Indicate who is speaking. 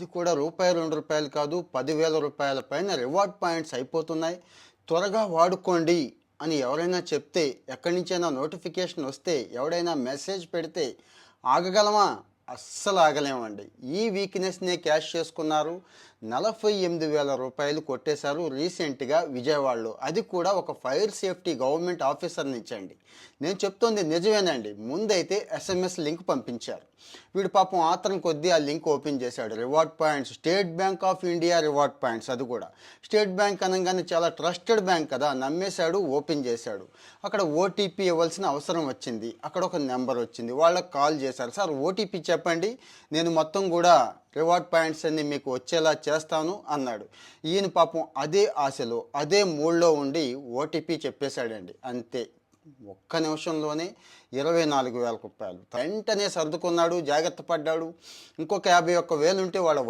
Speaker 1: ఇది కూడా రూపాయి 2 రూపాయలు కాదు, 10,000 రూపాయల పైన రివార్డ్ పాయింట్స్ అయిపోతున్నాయి. త్వరగా వాడుకోండి అని ఎవరైనా చెప్తే, ఎక్కడి నుంచైనా నోటిఫికేషన్ వస్తే, ఎవడైనా మెసేజ్ పెడితే ఆగగలమా? అస్సలు ఆగలేమండి. ఈ వీక్నెస్నే క్యాష్ చేసుకున్నారు. 48,000 రూపాయలు కొట్టేశారు రీసెంట్గా విజయవాడలో. అది కూడా ఒక ఫైర్ సేఫ్టీ గవర్నమెంట్ ఆఫీసర్ నుంచండి. నేను చెప్తోంది నిజమేనండి. ముందైతే ఎస్ఎంఎస్ లింక్ పంపించారు. వీడు పాపం ఆత్రం కొద్దీ ఆ లింక్ ఓపెన్ చేశాడు. Reward points, state bank of India reward points. అది కూడా స్టేట్ బ్యాంక్ అనగానే చాలా ట్రస్టెడ్ బ్యాంక్ కదా, నమ్మేశాడు, ఓపెన్ చేశాడు. అక్కడ ఓటీపీ ఇవ్వాల్సిన అవసరం వచ్చింది. అక్కడ ఒక నెంబర్ వచ్చింది. వాళ్ళకి కాల్ చేశారు. సార్ ఓటీపీ చెప్పండి, నేను మొత్తం కూడా రివార్డ్ పాయింట్స్ అన్ని మీకు వచ్చేలా చేస్తాను అన్నాడు. ఈయన పాపం అదే ఆశలో, అదే మూడ్లో ఉండి ఓటీపీ చెప్పేశాడండి. అంతే, ఒక్క నిమిషంలోనే 24,000 రూపాయలు వెంటనే సర్దుకున్నాడు, జాగ్రత్త పడ్డాడు. ఇంకొక 51,000 ఉంటే వాళ్ళ